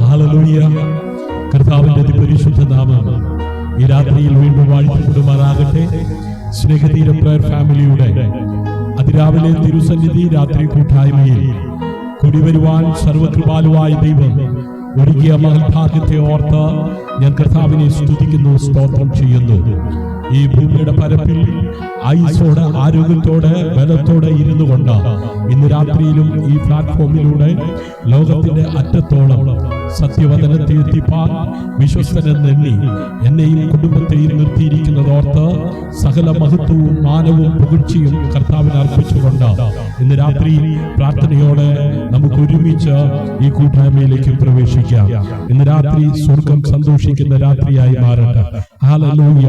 Hallelujah. കർത്താവിന്റെ അതിപരിശുദ്ധ നാമം ഈ രാത്രിയിൽ വീണ്ടും വാഴ്ത്തപ്പെടുമാറാകട്ടെ. സ്നേഹതീരം പ്രയർ ഫാമിലിയുടെ അതിരാവിലെ തിരുസന്നിധി രാത്രി കൂട്ടായ്മയിൽ കുടിവരുവാൻ സർവകൃപാലുവായ ദൈവം ഒരുക്കിയ മഹത്ഭാഗ്യത്തെ ഓർത്ത് ഞാൻ കർത്താവിനെ സ്തുതിക്കുന്നു, സ്തോത്രം ചെയ്യുന്നു. ഈ ഭൂമിയുടെ പരപ്പിൽ ആയുസ്സോടെ, ആരോഗ്യത്തോടെ, ബലത്തോടെ ഇരുന്നു കൊണ്ട് ഇന്ന് രാത്രിയിലും ഈ പ്ലാറ്റ്ഫോമിലൂടെ ലോകത്തിന്റെ അറ്റത്തോളം സത്യവചനത്തെ എത്തിപ്പാൻ വിശ്വസ്തനെന്നെണ്ണി എന്നെയും കുടുംബത്തെയും നിർത്തിയിരിക്കുന്നതോർത്ത് സകല മഹത്വവും മാനവും പുകഴ്ചയും കർത്താവിന് അർപ്പിച്ചുകൊണ്ട് ഇന്ന് രാത്രി പ്രാർത്ഥനയോടെ നമുക്ക് ഒരുമിച്ച് ഈ കൂട്ടായ്മയിലേക്ക് പ്രവേശിക്കാം. ഇന്ന് രാത്രി സ്വർഗം സന്തോഷിക്കുന്ന രാത്രിയായി മാറട്ടെ. ഹല്ലേലൂയ.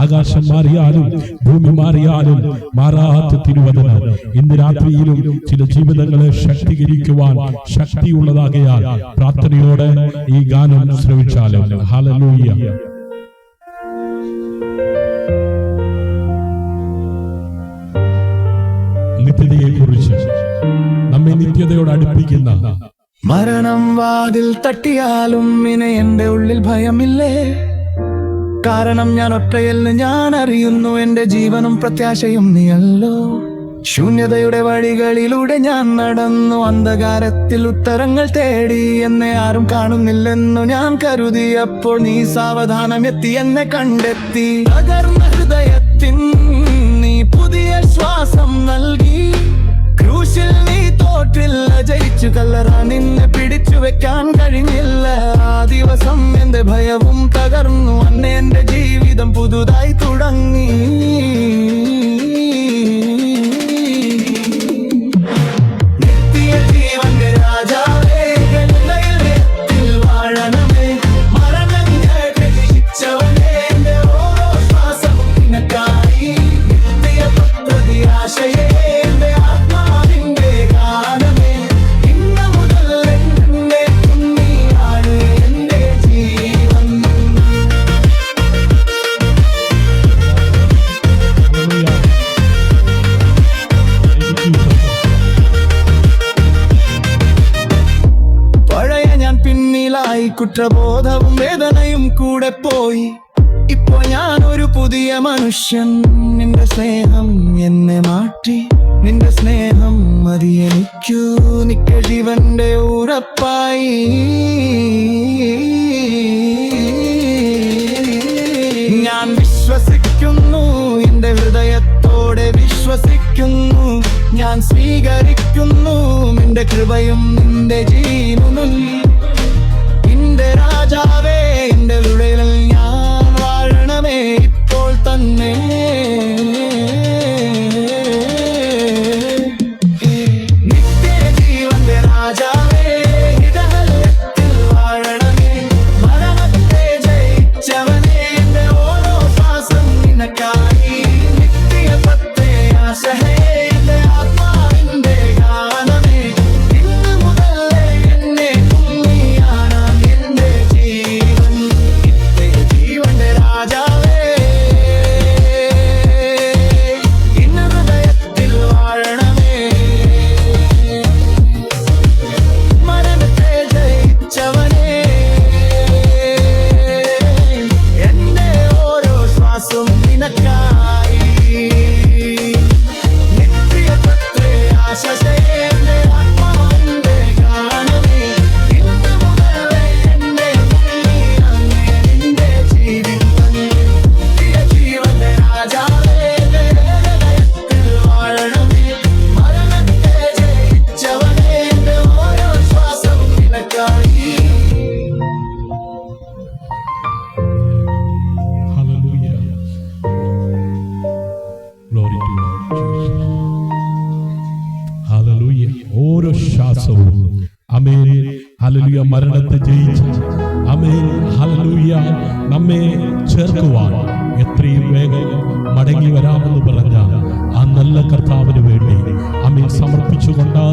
ആകാശം മാറിയാലും ഭൂമി മാറിയാലും മാറാത്ത തിരുവചനം ഇന്ന് രാത്രിയിലും ചില ജീവിതങ്ങളെ ശക്തീകരിക്കുവാൻ ശക്തിയുള്ളതാകയാൽ പ്രാർത്ഥനയോടെ ഈ ഗാനം ശ്രവിച്ചാലും. ഹല്ലേലൂയ. നിത്യതയെ കുറിച്ച് നമ്മെ നിത്യതയോട് അടുപ്പിക്കുന്ന മരണം വാതിൽ തട്ടിയാലും ഇനി എന്റെ ഉള്ളിൽ ഭയമില്ലേ, കാരണം ഞാൻ ഒറ്റയെന്ന് ഞാൻ അറിയുന്നു, എന്റെ ജീവനും പ്രത്യാശയും നീയല്ലോ. ശൂന്യതയുടെ വഴികളിലൂടെ ഞാൻ നടന്നു, അന്ധകാരത്തിൽ ഉത്തരങ്ങൾ തേടി, എന്നെ ആരും കാണുന്നില്ലെന്നു ഞാൻ കരുതിയപ്പോൾ നീ സാവധാനം എത്തി എന്നെ കണ്ടെത്തി. തകർന്ന ഹൃദയത്തിൻ നീ പുതിയ ശ്വാസം നൽകി, ക്രൂശിൽ നീ തോറ്റില്ല, ജയിച്ചു കല്ലറാൻ നിന്നെ പിടിച്ചു വെക്കാൻ കഴിഞ്ഞില്ല. ആ ദിവസം എന്റെ ഭയവും തകർന്നു, അന്ന് എന്റെ ജീവിതം പുതുതായി തുടങ്ങി. നിത്യ ജീവന്റെ രാജാവേ, ഹൃദയത്തിൽ വാഴണമേ, മരണങ്ങൾ രക്ഷിച്ചവനേ, എന്റെ ഓരോ ശ്വാസവും നിനക്കായി. നിത്യ പ്രത്യാശയേ, എന്റെ ആത്മാവിന്റെ ഗാനമേ, ഇന്ന് മുതൽ എന്നെ നീയാണ് എന്റെ ജീവൻ. പഴയ ഞാൻ പിന്നിലായി, കുറ്റബോധവും വേദനയും കൂടെ പോയി. ഇപ്പോ ഞാൻ ഒരു പുതിയ മനുഷ്യൻ. നിന്റെ സ്നേഹം എന്നെ മാറ്റി, നിന്റെ സ്നേഹം മതി എനിക്കു നിത്യ ജീവന്റെ ഉറപ്പായി. ഞാൻ വിശ്വസിക്കുന്നു, എന്റെ ഹൃദയത്തോടെ വിശ്വസിക്കുന്നു, ഞാൻ സ്വീകരിക്കുന്നു നിന്റെ കൃപയും നിന്റെ ജീവനും. എന്റെ രാജാവേ, എന്റെ ഉള്ളിൽ ഞാൻ വാഴണമേ ഇപ്പോൾ തന്നെ. നിത്യ ജീവന്റെ രാജാവേ, ഹൃദയത്തിൽ വാഴണമേ, മരണത്തെ ജയിച്ചവനേ, എന്റെ ഓരോ ശ്വാസം നിനക്കായി. നിത്യ പ്രത്യാശയേ, എന്റെ ആത്മാവിന്റെ ഗാനമേ, ഇന്ന് മുതൽ എന്നെ നീയാണ് എന്റെ ജീവൻ. നിത്യ ജീവന്റെ രാജാവേ, ഇന്ന് ഹൃദയത്തിൽ വാഴണമേ, മരണത്തെ ജയിച്ചവനേ, എന്റെ ഓരോ ശ്വാസം നിനക്കായി. നിത്യ പ്രത്യാശയേ, എന്റെ ആത്മാവിന്റെ ഗാനമേ, ഇന്ന് മുതൽ എന്നെ നീയാണ് എന്റെ ജീവൻ. നിത്യ ജീവന്റെ രാജാവേ, ഹൃദയത്തിൽ വാഴണമേ, മരണത്തെ ജയിച്ചവനേ, എന്റെ ഓരോ ശ്വാസം നിനക്കായി. Hallelujah. Glory to God, Jesus. Hallelujah. ഓരോ ശ്വാസവും ആമേൻ ഹല്ലേലൂയ മരണത്തെ ജയിച്ച് ആമേൻ ഹല്ലേലൂയ നമ്മെ ചേർക്കുവാൻ എത്രയും വേഗം മടങ്ങി വരാമെന്ന് പറഞ്ഞ ആ നല്ല കർത്താവിന് വേണ്ടി ആമേൻ സമർപ്പിച്ചുകൊണ്ട്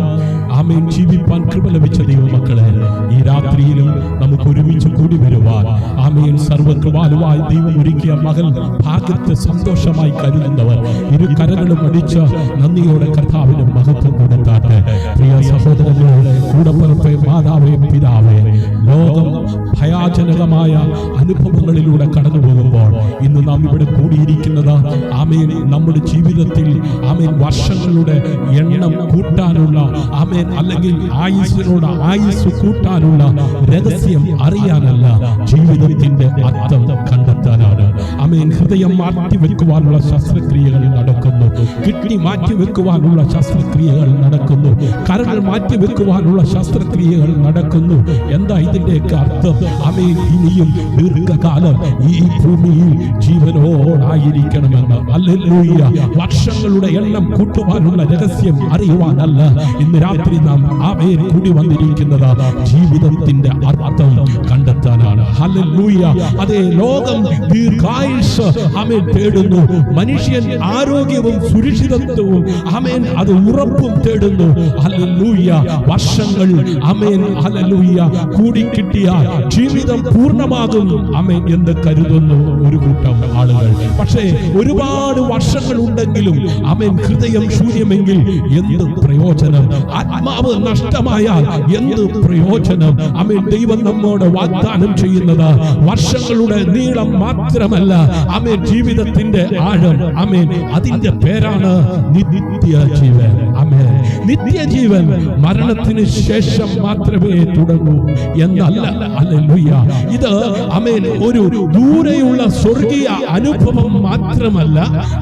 ആമേൻ ജീവിപ്പാൻ കൃപ ലഭിച്ച ദൈവമക്കളെ, ഈ രാത്രിയിലും നമുക്ക് ഒരുമിച്ച് കൂടി വരുവാൻ ആ ആമേൻ സർവകൃപാലുവായി ദൈവം ഒരുക്കിയ മകൻ ഭാഗ്യത്തെ സന്തോഷമായി കരുതുന്നവർ ഇരു കരങ്ങളും അടിച്ച് നന്ദിയോടെ കർത്താവിന് മഹത്വം കൊടുത്താട്ടെ. പ്രിയ സഹോദരങ്ങളെ, കൂടപ്പിറപ്പേ, മാതാവേ, പിതാവേ, ലോകം ഭയാജനകമായ അനുഭവങ്ങളിലൂടെ കടന്നു പോകുമ്പോൾ ഇന്ന് നാം ഇവിടെ കൂടിയിരിക്കുന്നത് ആമേൻ നമ്മുടെ ജീവിതത്തിൽ ആമേൻ വർഷങ്ങളുടെ എണ്ണം കൂട്ടാനുള്ള ആമേൻ അല്ലെങ്കിൽ ആയുസ്സിനോട് ആയുസ് കൂട്ടാനുള്ള രഹസ്യം അറിയാനല്ല, ജീവിതത്തിന്റെ അർത്ഥം കണ്ടെത്താനാണ്. ആമേൻ ഹൃദയം മാറ്റിവെക്കുവാനുള്ള ശസ്ത്രക്രിയകൾ നടക്കുന്നു, കിഡ്നി മാറ്റിവെക്കുവാനുള്ള ശസ്ത്രക്രിയകൾ നടക്കുന്നു, കരൾ മാറ്റിവെക്കുവാനുള്ള ശസ്ത്രക്രിയകൾ നടക്കുന്നു. എന്താ ഇതിന്റെയൊക്കെ അർത്ഥം? ആമേൻ ഇനിയും ദീർഘകാലം ഈ ഭൂമിയിൽ ജീവനോടായിരിക്കണമെന്ന്. ഹല്ലേലൂയ. വർഷങ്ങളുടെ എണ്ണം കൂട്ടുവാനുള്ള രഹസ്യം അറിയുവാനല്ല ഇന്ന് രാത്രി നാം ആമേൻ കൂടി വന്നിരിക്കുന്നത്, ജീവിതത്തിന്റെ അർത്ഥം കണ്ടെത്താനാണ്. ഹല്ലേലൂയ. അതേ, ലോകം ദീർഘായുസ് ആമേൻ തേടുന്നു, മനുഷ്യൻ ആരോഗ്യവും സുരക്ഷിതത്വവും ആമേൻ അത് ഉറപ്പും തേടുന്നു. ഹല്ലേലൂയ. വർഷങ്ങൾ ആമേൻ ഹല്ലേലൂയ കൂടിക്കിട്ടിയാൽ ജീവിതം പൂർണ്ണമാകും ആമേൻ എന്ന് കരുതുന്നു ഒരു കൂട്ടം ആളുകൾ. പക്ഷേ ഒരുപാട് വർഷങ്ങൾ ഉണ്ടെങ്കിലും ആമേൻ ഹൃദയം ശൂന്യമെങ്കിൽ എന്ത് പ്രയോജനം? ആത്മാവ് നഷ്ടമായാൽ എന്ത് പ്രയോജനം? ആമേൻ ദൈവം നമ്മോട് വാഗ്ദാനം ചെയ്യുന്നത് വർഷങ്ങളുടെ നീളം മാത്രമല്ല, ആമേൻ ജീവിതത്തിന്റെ ആഴം. ആമേൻ അതിന്റെ പേരാണ് നിത്യജീവൻ. ആമേൻ നിത്യജീവൻ മരണത്തിന് ശേഷം മാത്രമേ തുടങ്ങൂ എന്നല്ല. ഹല്ലേലൂയ. ഇത് ആമേൻ ഒരു ദൂരെയുള്ള സ്വർഗീയ അനുഭവം മാത്രമല്ല.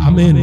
Amen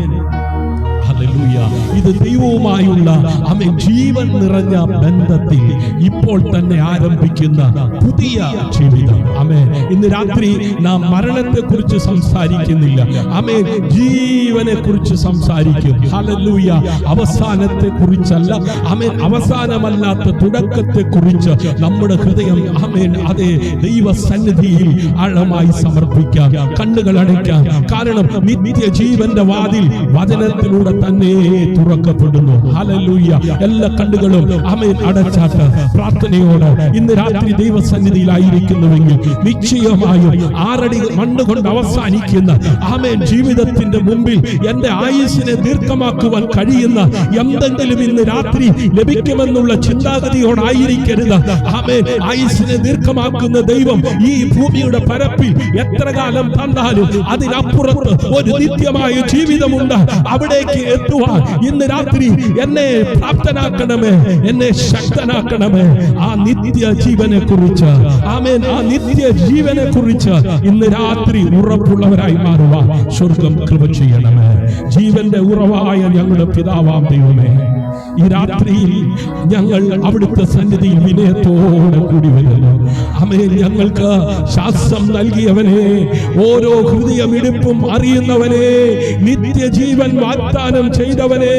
hallelujah. ഇത് ദൈവവുമായുള്ള ആമേൻ ജീവൻ നിറഞ്ഞ ബന്ധത്തിൽ ഇപ്പോൾ തന്നെ ആരംഭിക്കുന്ന പുതിയ ജീവിതം. ആമേൻ ഇന്ന് രാത്രി നാം മരണത്തെ കുറിച്ച് സംസാരിക്കുന്നില്ല, ആമേൻ ജീവനെ കുറിച്ച് സംസാരിക്കും. ഹല്ലേലൂയ. അവസാനത്തെ കുറിച്ചല്ല, ആമേൻ അവസാനമല്ലാത്ത തുടക്കത്തെ കുറിച്ച് നമ്മുടെ ഹൃദയം ആമേൻ അതേ ദൈവസന്നിധിയിൽ ആഴമായി സമർപ്പിക്കാം, കണ്ണുകൾ അടയ്ക്കാം. കാരണം നിത്യജീവന്റെ വാതിൽ വചനത്തിലൂടെ തന്നെ തുറക്കപ്പെടുന്നു. ഹല്ലേലൂയ. എല്ലാ കണ്ണുകളും ആമേൻ അടച്ചാട്ട് പ്രാർത്ഥനയോടെ ഇന്ന് രാത്രി ദൈവസന്നിധിയിലായിരിക്കുന്നുവെങ്കിൽ നിശ്ചയമായും 6 അടി മണ്ണ് കൊണ്ട് അവസാനിക്കുന്ന ആമേൻ ജീവിതത്തിന്റെ മുമ്പിൽ എന്റെ ആയുസ്സിനെ ദീർഘമാക്കുവാൻ കഴിയുന്ന എന്തെങ്കിലും ഇന്ന് രാത്രി ലഭിക്കുമെന്നുള്ള ചിന്താഗതിയോടായിരിക്കരുത്. ആമേൻ ആയുസ്സിനെ ദീർഘമാക്കുന്ന ദൈവം ഈ ഭൂമിയുടെ പരപ്പിൽ എത്ര കാലം തന്നാലും അതിനപ്പുറത്ത് ഒരു നിത്യമായ ജീവിതമുണ്ട്. അവിടേക്ക് എത്തുവാൻ ഇന്ന് രാത്രി എന്നെ പ്രാപ്തനാക്കണമേ, എന്നെ ശക്തനാക്കണമേ. ആ നിത്യ ജീവനെ കുറിച്ച് ആമേൻ ആ നിത്യ ജീവനെ കുറിച്ച് ഇന്ന് രാത്രി ഉറപ്പുള്ളവരായി മാറുവാൻ സ്വർഗം കൃപ ചെയ്യണമേ. ജീവന്റെ ഉറവായ ഞങ്ങളുടെ പിതാവാം ദൈവമേ, ഈ രാത്രിയിൽ ഞങ്ങൾ അവിടുത്തെ സന്നിധിയിൽ വിനയത്തോടെ കൂടി വരുന്നു. ആമേൻ ഞങ്ങൾക്ക് ശ്വാസം നൽകിയവനെ, ഓരോ ഹൃദയമിടിപ്പും അറിയുന്നവനെ, നിത്യജീവൻ വാഗ്ദാനം ചെയ്തവനെ,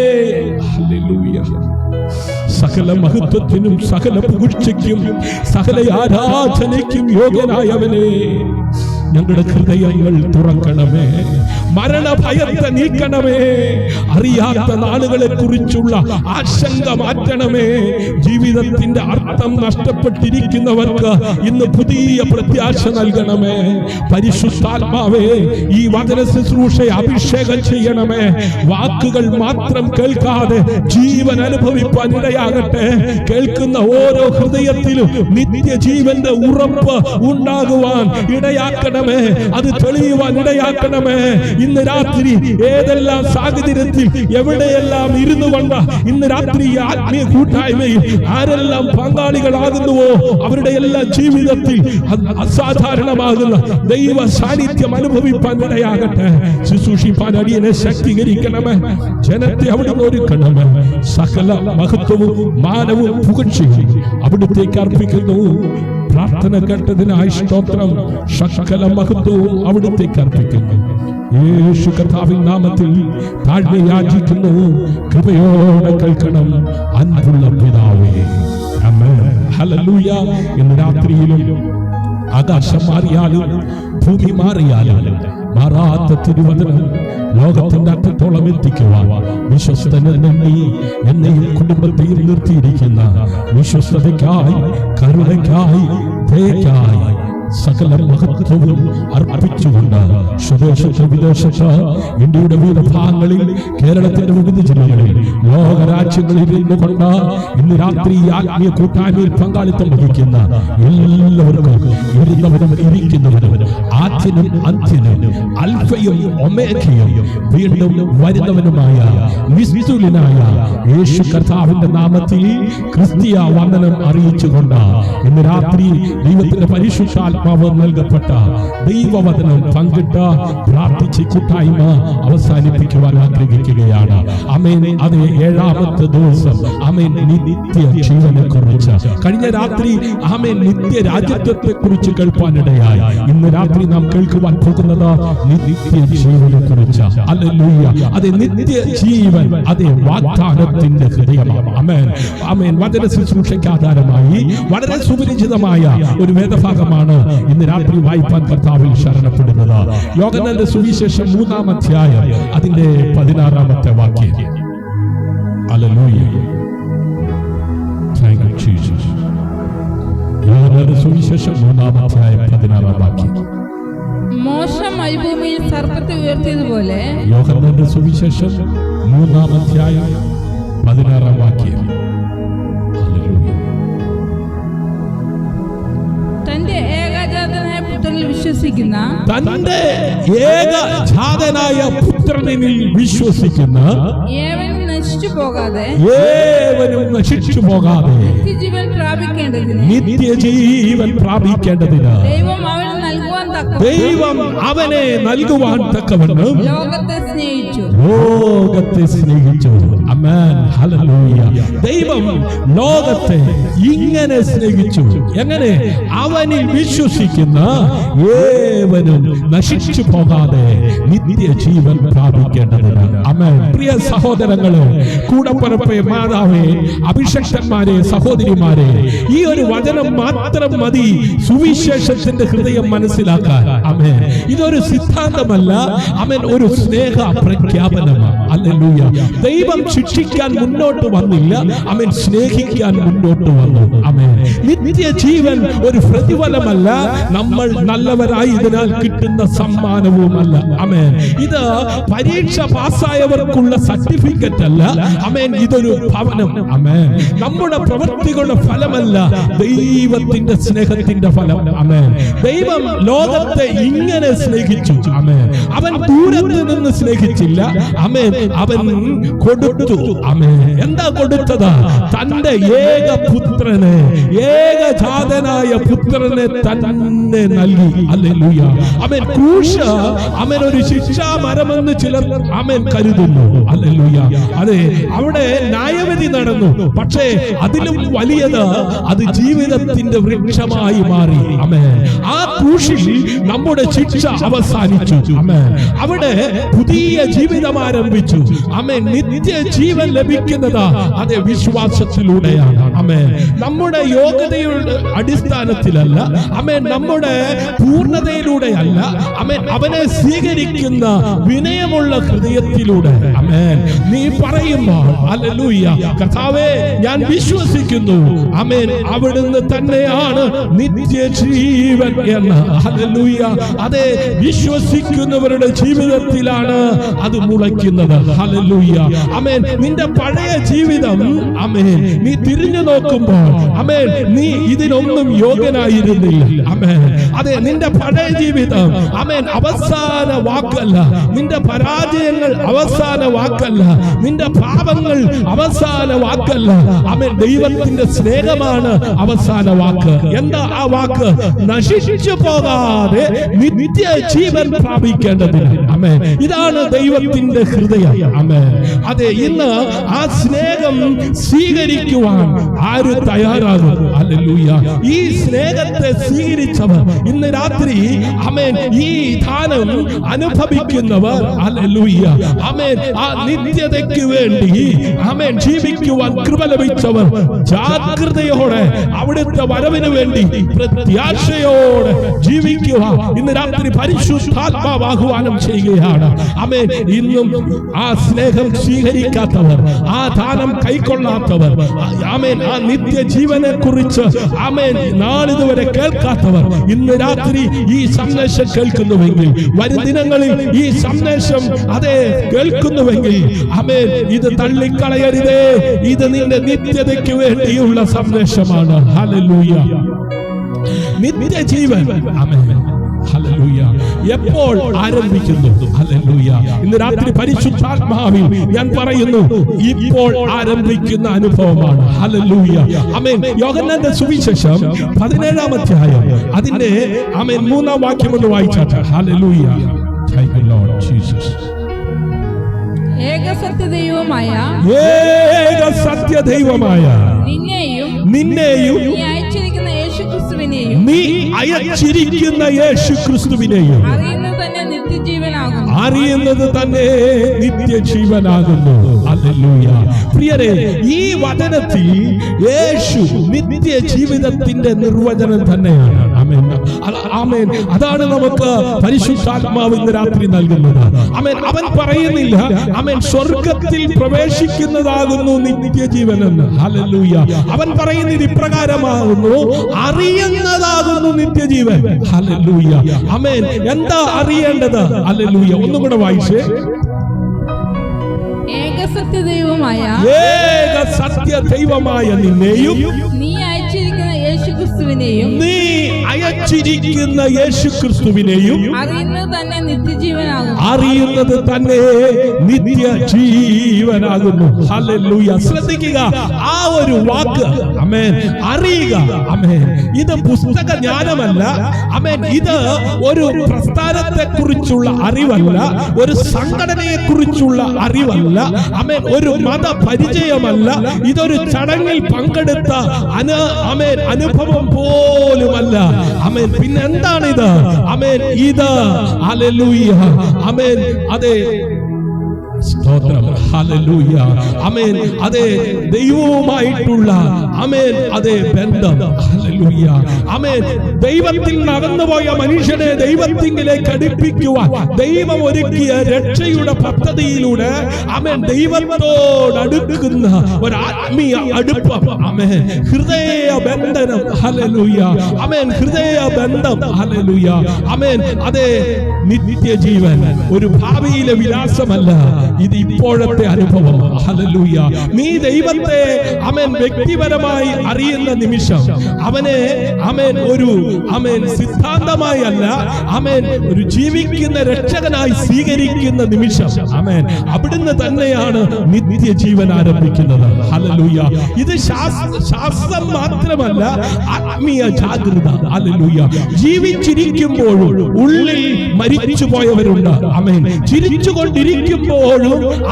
ഹല്ലേലൂയ. സകല മഹത്വത്തിനും സകല പുകഴ്ചയ്ക്കും സകല ആരാധനയ്ക്കും യോഗ്യനായവനെ, ഞങ്ങളുടെ ഹൃദയങ്ങൾ തുറക്കണമേ, മരണഭയത്തെ നീക്കണമേ, അറിയാത്ത നാളുകളെ കുറിച്ചുള്ള ആശങ്ക മാറ്റണമേ. ജീവിതത്തിന്റെ അർത്ഥം നഷ്ടപ്പെട്ടിരിക്കുന്നവർക്ക് ഇന്ന് പുതിയ പ്രത്യാശ നൽകണമേ. പരിശുദ്ധാത്മാവേ, ഈ വചന ശുശ്രൂഷയെ അഭിഷേകം ചെയ്യണമേ. വാക്കുകൾ മാത്രം കേൾക്കാതെ ജീവൻ അനുഭവിപ്പാൻ ഇടയാകട്ടെ. കേൾക്കുന്ന ഓരോ ഹൃദയത്തിലും നിത്യജീവന്റെ ഉറപ്പ് ഉണ്ടാകുവാൻ ഇടയാക്കണമേ. അത് തെളിയുവാൻ ഇടയാക്കണമേ. ഇന്ന് രാത്രി ഏതെല്ലാം സാഹചര്യത്തിൽ എവിടെയെല്ലാം ഇരുന്നു കൊണ്ട് ഇന്ന് രാത്രി ആത്മീയ കൂട്ടായ്മയിൽ ആരെല്ലാം പങ്കാളികളാകുന്നുവോ അവരുടെ എല്ലാ ജീവിതത്തിൽ അസാധാരണമാകുന്ന ദൈവ സാന്നിധ്യം അനുഭവിപ്പാൻ ഇടയാകട്ടെ. ശുശ്രൂഷിപ്പാൻ അടിയനെ ശക്തീകരിക്കണമേ. ജനത്തെ അവിടുന്ന് ഒരുക്കണമേ. സകല മഹത്വവും മാനവും പുകഴ്ചയും അവിടുത്തേക്ക് അർപ്പിക്കുന്നു. പ്രാർത്ഥന കേട്ടതിനായി സ്തോത്രം. സകല മഹത്വവും അവിടുത്തേക്ക് അർപ്പിക്കുന്നു. യേശു കർത്താവിൻ നാമത്തിൽ താഴ്മ യാചിക്കുന്നു. കൃപയോടെ കേൾക്കണം അൻപുള്ള പിതാവേ. ആമേൻ. ഹല്ലേലൂയ. ഇന്ന് രാത്രിയിലും ആകാശം മാറിയാലും ഭൂമി മാറിയാലും മാറാത്ത തിരുവചനം ലോകത്തിന്റെ അറ്റത്തോളം എത്തിക്കുവാൻ വിശ്വസ്തനെന്നെ എന്നെയും കുടുംബത്തെയും നിർത്തിയിരിക്കുന്ന വിശ്വസ്തതയ്ക്കായി, കരുണയ്ക്കായി, ദയയ്ക്കായി, സകല മഹത്വവും അർപ്പിച്ചുകൊണ്ട് സ്വദേശത്ത് വിദേശത്ത് ഇന്ത്യയുടെ വിവിധ ഭാഗങ്ങളിൽ കേരളത്തിന്റെ വിവിധ ജില്ലകളിൽ ലോകരാജ്യങ്ങളിൽ ഇരുന്നുകൊണ്ട് ഇന്ന് രാത്രി ആത്മീയ കൂട്ടായ്മയിൽ പങ്കാളിത്തം വഹിക്കുന്ന എല്ലാവർക്കും ഇരുന്നവരും ഇരിക്കുന്നവരും ആദ്യനും അന്ത്യനും അൽഫയും ഒമേഗയും വീണ്ടും വരുന്നവനുമായ നിസ്തുലനായ യേശു കർത്താവിന്റെ നാമത്തിൽ ക്രിസ്തീയ വന്ദനം അറിയിച്ചുകൊണ്ട് ഇന്ന് രാത്രി ദൈവത്തിന്റെ പരിശുദ്ധാത്മാവ് നൽകപ്പെട്ട ദൈവവചനം പങ്കിട്ട് പ്രാർത്ഥിച്ച് കൂട്ടായ്മ അവസാനിപ്പിക്കുവാൻ ആഗ്രഹിക്കുകയാണ്. ആമേൻ. അതേ, 7ാമത്തെ ദിവസം ആമേൻ നിത്യ ജീവനെ കുറിച്ച് കഴിഞ്ഞ രാത്രി ആമേൻ നിത്യ രാജ്യത്വത്തെ കുറിച്ച് കേൾപ്പാനിടയായി. ഇന്ന് രാത്രി നാം കേൾക്കുവാൻ പോകുന്നത് നിത്യ ജീവനെ കുറിച്ച്. ഹല്ലേലൂയ. അതേ, നിത്യ ജീവൻ അതേ വാഗ്ദാനത്തിന്റെ ഹൃദയമാണ്. ആമേൻ. ആമേൻ. വചന ശുശ്രൂഷയ്ക്ക് ആധാരമായി വളരെ സുപരിചിതമായ ഒരു വേദഭാഗമാണ് ഇന്ന് രാത്രി വായിപ്പാൻ കർത്താവിൽ ശരണപ്പെടുന്നത്. യോഹന്നാന്റെ സുവിശേഷം 3-ാം അധ്യായം അതിന്റെ 16-ാമത്തെ വാക്യം. ഹല്ലേലൂയ. Thank you Jesus. യോഹന്നാന്റെ സുവിശേഷം 3-ാം അധ്യായം 16-ാം വാക്യം. മോശ മരുഭൂമിയിൽ സർപ്പത്തെ ഉയർത്തിയതുപോലെ. യോഹന്നാന്റെ സുവിശേഷം 3-ാം അധ്യായം 16-ാം വാക്യം. തന്റെ ഏകജാതനായ പുത്രനിൽ വിശ്വസിക്കുന്ന ഏവനും നശിച്ചു പോകാതെ നിത്യജീവൻ പ്രാപിക്കേണ്ടതിന് ദൈവം അവനെ നൽകുവാൻ തക്കവണ്ണം ലോകത്തെ സ്നേഹിച്ചു. ആമേൻ. ഹല്ലേലൂയ. ദൈവം ലോകത്തെ ഇങ്ങനെ സ്നേഹിച്ചു. എങ്ങനെ? അവനിൽ വിശ്വസിക്കുന്ന ഏവനും നശിച്ചു പോകാതെ നിത്യജീവൻ പ്രാപിക്കേണ്ടതിന്. ആമേൻ. പ്രിയ സഹോദരങ്ങളെ, കൂടപ്പറപ്പേ, മാതാവേ, അഭിഷക്തന്മാരെ, സഹോദരിമാരെ, ഈ ഒരു വചനം മാത്രം മതി സുവിശേഷത്തിന്റെ ഹൃദയം മനസ്സിലാക്കാൻ. ആമേൻ. ഇതൊരു സിദ്ധാന്തമല്ല. ആമേൻ. ഒരു സ്നേഹ പ്രഖ്യാപനമാണ്. ഹല്ലേലൂയ. ദൈവം ശിക്ഷിക്കാൻ മുന്നോട്ട് വന്നില്ല. ആമേൻ. സ്നേഹിക്കാൻ മുന്നോട്ട് വന്നു. ആമേൻ. നിത്യജീവൻ ഒരു പ്രതിഫലമല്ല, നമ്മൾ നല്ലവരായതിനാൽ കിട്ടുന്ന സമ്മാനവുമല്ല. ആമേൻ. ഇത് പരീക്ഷ പാസ്സായവർക്കുള്ള സർട്ടിഫിക്കറ്റ് അല്ല. ആമേൻ. ഇതൊരു ഭവനം. ആമേൻ. നമ്മുടെ പ്രവൃത്തികളുടെ ഫലമല്ല, ദൈവത്തിന്റെ സ്നേഹത്തിന്റെ ഫലം. ആമേൻ. ദൈവം ലോകത്തെ ഇങ്ങനെ സ്നേഹിച്ചു. ആമേൻ. അവൻ ദൂരത്ത് നിന്ന് സ്നേഹിച്ചില്ല. ആമേൻ. അവൻ കൊടുത്തു. ആമേൻ. എന്താ കൊടുത്തത്? തന്റെ ഏകപുത്രനെ, ഏകജാതനായ പുത്രനെ തന്നെ നൽകി. ഹല്ലേലൂയ. ആമേൻ. ക്രൂശ് ആമേൻ ഒരു ശിക്ഷാമരമെന്ന് ചിലർ ആമേൻ കരുതുന്നു. ഹല്ലേലൂയ. അതെ, അവിടെ ന്യായവിധി നടന്നു. പക്ഷേ അതിലും വലിയത് അത് ജീവിതത്തിന്റെ വൃക്ഷമായി മാറി. ആമേൻ. ആ ക്രൂശിൽ നമ്മുടെ ശിക്ഷ അവസാനിച്ചു. ആമേൻ. അവിടെ പുതിയ ജീവിതം ആരംഭിച്ചു. ആമേൻ. നിത്യ ജീവൻ ലഭിക്കുന്നത് അതേ വിശ്വാസത്തിലൂടെയാണ്. ആമേൻ. നമ്മുടെ യോഗ്യതയുടെ അടിസ്ഥാനത്തിലല്ല. ആമേൻ. നമ്മുടെ പൂർണ്ണതയിലൂടെയല്ല. ആമേൻ. അവനെ സ്വീകരിക്കുന്ന വിനയമുള്ള ഹൃദയത്തിലൂടെ. ആമേൻ. നീ പറയുമ്പോൾ ഹല്ലേലൂയ, കർത്താവേ, ഞാൻ വിശ്വസിക്കുന്നു. ആമേൻ. അവിടുന്ന് തന്നെയാണ് നിത്യജീവൻ എന്ന്. ഹല്ലേലൂയ. അതെ, വിശ്വസിക്കുന്നവരുടെ ജീവിതത്തിലാണ് അത് മുളയ്ക്കുന്നത്. ഹല്ലേലൂയ. ആമേൻ. നിന്റെ പഴയ ജീവിതം ആമേൻ നീ തിരിഞ്ഞു നോക്കുമ്പോൾ ആമേൻ നീ ഇതിനൊന്നും യോഗ്യനായിരുന്നില്ല. ആമേൻ. അതെ, നിന്റെ പഴയ ജീവിതം ആമേൻ അവസാന വാക്കല്ല. നിന്റെ പരാജയങ്ങൾ അവസാന വാക്കല്ല. നിന്റെ പാപങ്ങൾ അവസാന വാക്കല്ല. ആമേൻ. ദൈവത്തിന്റെ സ്നേഹമാണ് അവസാന വാക്ക്. എന്താ ആ വാക്ക്? നശിച്ചു പോകാതെ നിത്യ ജീവൻ പ്രാപിക്കേണ്ടതിന്. ആമേൻ. ഇതാണ് ദൈവത്തിന്റെ ഹൃദയം. ആമേൻ. അതെ, ഇന്ന് ആ സ്നേഹം സ്വീകരിക്കുവാൻ ആര് തയ്യാറാകും? ഹല്ലേലൂയ. ഈ സ്നേഹത്തെ സ്വീകരിച്ചവർ ഇന്ന് രാത്രി ആമേൻ ഈ ദാനം അനുഭവിക്കുന്നവർ ഹല്ലേലൂയ. ആമേൻ. ആ നിത്യതയ്ക്ക് വേണ്ടി ആമേൻ ജീവിക്കുവാൻ കൃപ ലഭിച്ചവർ ജാഗ്രതയോടെ അവിടുത്തെ വരവിന് വേണ്ടി പ്രത്യാശയോടെ ജീവിക്കും. ജീവിക്കുവാൻ ഇന്ന് രാത്രി പരിശുദ്ധാത്മാവ് ആഹ്വാനം ചെയ്യുകയാണ്. ആമേൻ. ഇന്നും ആ സ്നേഹം സ്വീകരിക്കാത്തവർ, ആ ദാനം കൈക്കൊള്ളാത്തവർ, ആമേൻ, ആ നിത്യജീവനെ കുറിച്ച് ആമേൻ നാളിതുവരെ കേൾക്കാത്തവർ ഇന്ന് രാത്രി ഈ സന്ദേശം കേൾക്കുന്നുവെങ്കിൽ, വരും ദിനങ്ങളിൽ ഈ സന്ദേശം അതേ കേൾക്കുന്നുവെങ്കിൽ, ആമേൻ, ഇത് തള്ളിക്കളയരുതേ. ഇത് നിന്റെ നിത്യതയ്ക്ക് വേണ്ടിയുള്ള സന്ദേശമാണ്. ഹല്ലേലൂയ. നിത്യജീവൻ ആമേൻ. ഹല്ലേലൂയ. എപ്പോൾ ആരംഭിക്കുന്നു? ഹല്ലേലൂയ. ഇന്ന് രാത്രി പരിശുദ്ധാത്മാവിൽ ഞാൻ പറയുന്നു, ഇപ്പോൾ ആരംഭിക്കുന്ന അനുഭവമാണ്. ഹല്ലേലൂയ. ആമേൻ. യോഹന്നാന്റെ സുവിശേഷം 17-ാം അധ്യായം അതിന്റെ ആമേൻ 3-ാം വാക്യം ഒന്ന് വായിച്ചാട്ടെ. Hallelujah. Thank you Lord Jesus. ഏകസത്യദൈവമായ നിന്നെയും നീ അയച്ചിരിക്കുന്ന യേശുക്രിസ്തുവിനെയും അറിയുന്നത് തന്നെ നിത്യജീവനാകുന്നു. ഹല്ലേലൂയ. പ്രിയരെ, ഈ വചനത്തിൽ യേശു നിത്യജീവിതത്തിന്റെ നിർവചനം തന്നെയാണ്. ആമേൻ. ആമേൻ. അതാണ് നമുക്ക് പരിശുദ്ധാത്മാവ് ഇന്ന് രാത്രി നൽകുന്നത്. ആമേൻ. അവൻ പറയുന്നില്ല ആമേൻ സ്വർഗത്തിൽ പ്രവേശിക്കുന്നതാകുന്നു നിത്യജീവനെന്ന്. ഹല്ലേലൂയ. അവൻ പറയുന്നത് ഇപ്രകാരമാകുന്നു, അറിയുന്നതാകുന്നു നിത്യജീവൻ. ഹല്ലേലൂയ. ആമേൻ. എന്താ അറിയേണ്ടത്? ഹല്ലേലൂയ. ഒന്നും കൂടെ വായിച്ചേ. ഏകസത്യദൈവമായ നിന്നെയും നീ അയച്ചിരിക്കുന്ന യേശുക്രിസ്തുവിനെയും അറിയുന്നത് തന്നെ നിത്യജീവനാകുന്നു. ഹല്ലേലൂയ. ശ്രദ്ധിക്കുക, ആ ഒരു വാക്ക് ആമേൻ, അറിയുക. ആമേൻ. ഇത് പുസ്തക ജ്ഞാനമല്ല. ആമേൻ. ഇത് ഒരു പ്രസ്ഥാനത്തെ കുറിച്ചുള്ള അറിവല്ല, ഒരു സംഘടനയെ കുറിച്ചുള്ള അറിവല്ല. ആമേൻ. ഒരു മത പരിചയമല്ല. ഇതൊരു ചടങ്ങിൽ പങ്കെടുത്ത ആമേൻ അനുഭവം പോലുമല്ല. ആമേൻ. പിന്നെ എന്താണിത്? ആമേൻ. ഇത് ഹല്ലേലൂയ. ആമേൻ. അതെ, സ്തോത്രം. ഹല്ലേലൂയ. ആമേൻ. അതെ, ദൈവവുമായിട്ടുള്ള ആമേൻ അതെ ബന്ധം. ഹല്ലേലൂയ. ആമേൻ. ദൈവത്തിൽ നടന്നുപോയ മനുഷ്യനെ ദൈവത്തിലേക്ക് അടുപ്പിക്കുവാൻ ദൈവം ഒരുക്കിയ രക്ഷയുടെ പദ്ധതിയിലൂടെ ആമേൻ ദൈവത്തോട് അടുക്കുന്ന ഒരു ആത്മീയ അടുപ്പം. ആമേൻ. ഹൃദയ ബന്ധനം. ഹല്ലേലൂയ. ആമേൻ. ഹൃദയ ബന്ധം. ഹല്ലേലൂയ. ആമേൻ. അതെ, നിത്യജീവൻ ഒരു ഭാവിയിലെ വിലാസമല്ല, ഇത് ഇപ്പോഴത്തെ അനുഭവം. ഹല്ലേലൂയ. നീ ദൈവത്തെ ആമേൻ വ്യക്തിപരമായി അറിയുന്ന നിമിഷം, അവനെ ആമേൻ ഒരു ആമേൻ സിദ്ധാന്തമായി അല്ല, ആമേൻ ഒരു ജീവിക്കുന്ന രക്ഷകനായി സ്വീകരിക്കുന്ന നിമിഷം, ആമേൻ, അവിടുന്ന് തന്നെയാണ് നിത്യജീവൻ ആരംഭിക്കുന്നത്. ഹല്ലേലൂയ. ഇത് ശാസ്ത്രം മാത്രമല്ല, ആത്മീയ ജാഗ്രത. ഹല്ലേലൂയ. ജീവിച്ചിരിക്കുമ്പോഴും ഉള്ളിൽ മരിച്ചു പോയവരുണ്ട്. ആമേൻ. ചിരിച്ചുകൊണ്ടിരിക്കുമ്പോഴും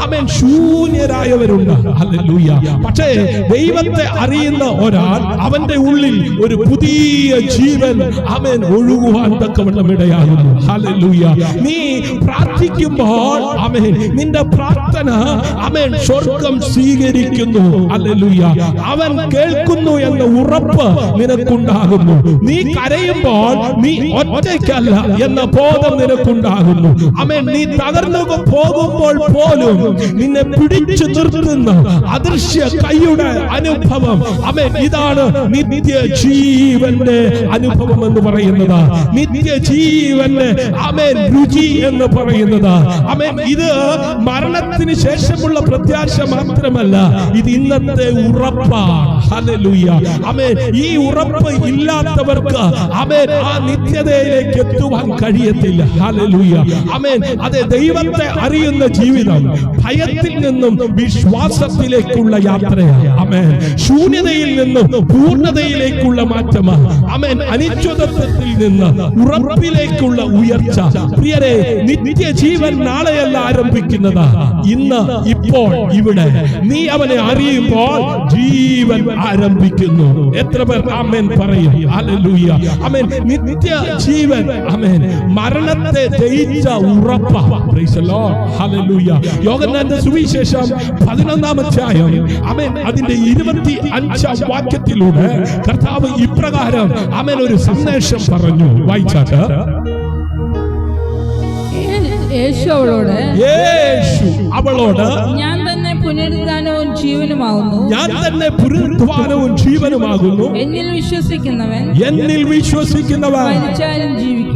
ആമേൻ ശൂന്യരായവരുണ്ട്. ഹല്ലേലൂയ. പക്ഷേ ദൈവത്തെ അറിയുന്ന ഒരാൾ, അവന്റെ ഉള്ളിൽ ഒരു പുതിയ ജീവൻ ആമേൻ ഒഴുകുവാൻ തക്കവണ്ണം ഇടയാകുന്നു. ഹല്ലേലൂയ. നീ പ്രാർത്ഥിക്കുമ്പോൾ ആമേൻ നിന്റെ പ്രാർത്ഥന ആമേൻ സ്വർഗ്ഗം സ്വീകരിക്കുന്നു. ഹല്ലേലൂയ. അവൻ കേൾക്കുന്നു എന്ന ഉറപ്പ് നിനക്കുണ്ടാകുന്നു. നീ കരയുമ്പോൾ നീ ഒറ്റയ്ക്കല്ല എന്ന ബോധം നിനക്കുണ്ടാകുന്നു. ആമേൻ. നീ തകർന്നു പോകുമ്പോൾ പോലും നിന്നെ പിടിച്ചു നിർത്തുന്ന അദൃശ്യ കൈയുടെ അനുഭവം. ആമേൻ. ഇതാണ് നിത്യജീവന്റെ അനുഭവം എന്ന് പറയുന്നത്. നിത്യജീവന്റെ ആമേൻ രുചി എന്ന് പറയുന്നത്. ആമേൻ. ഇത് മരണത്തിന് ശേഷമുള്ള പ്രത്യാശ മാത്രമല്ല, ഇത് ഇന്നത്തെ ഉറപ്പാണ്. ഹല്ലേലൂയ. ആമേൻ. ഈ ഉറപ്പ് ഇല്ലാത്തവർക്ക് ആമേൻ ആ നിത്യതയിലേക്ക് എത്തുവാൻ കഴിയത്തില്ല. ഹല്ലേലൂയ. ആമേൻ. അതെ, ദൈവത്തെ അറിയുന്ന ജീവിതം ഭയത്തിൽ നിന്നും വിശ്വാസത്തിലേക്കുള്ള യാത്രയാണ്. ആമേൻ. ശൂന്യതയിൽ നിന്നും പൂർണ്ണതയിലേക്കുള്ള മാറ്റമാണ്. ആമേൻ. അനിശ്ചിതത്വത്തിൽ നിന്ന് ഉറപ്പിലേക്കുള്ള ഉയർച്ച. പ്രിയരെ, നിത്യജീവൻ നാളെയല്ല ആരംഭിക്കുന്നത്, ഇന്ന്, ഇപ്പോൾ, ഇവിടെ. നീ അവനെ അറിയുമ്പോൾ ജീവൻ ആരംഭിക്കുന്നു. എത്ര പേർ ആമേൻ പറയും? ഹല്ലേലൂയ. ആമേൻ. നിത്യജീവൻ ആമേൻ മരണത്തെ ജയിച്ച ഉറപ്പാണ്. Praise the Lord. ഹല്ലേലൂയ. യോഹന്നാന്റെ സുവിശേഷം 11-ാം അധ്യായം ആമേൻ അതിന്റെ 25-ാം വാക്യത്തിലൂടെ കർത്താവ് ഇപ്രകാരം ആമേൻ ഒരു സന്ദേശം പറഞ്ഞു. വായിച്ചാട്ട് യേശു അവളോട് ഞാൻ തന്നെ പുനരുദ്ധാനവും ജീവനുമാകുന്നു. എന്നിൽ വിശ്വസിക്കുന്നവൻ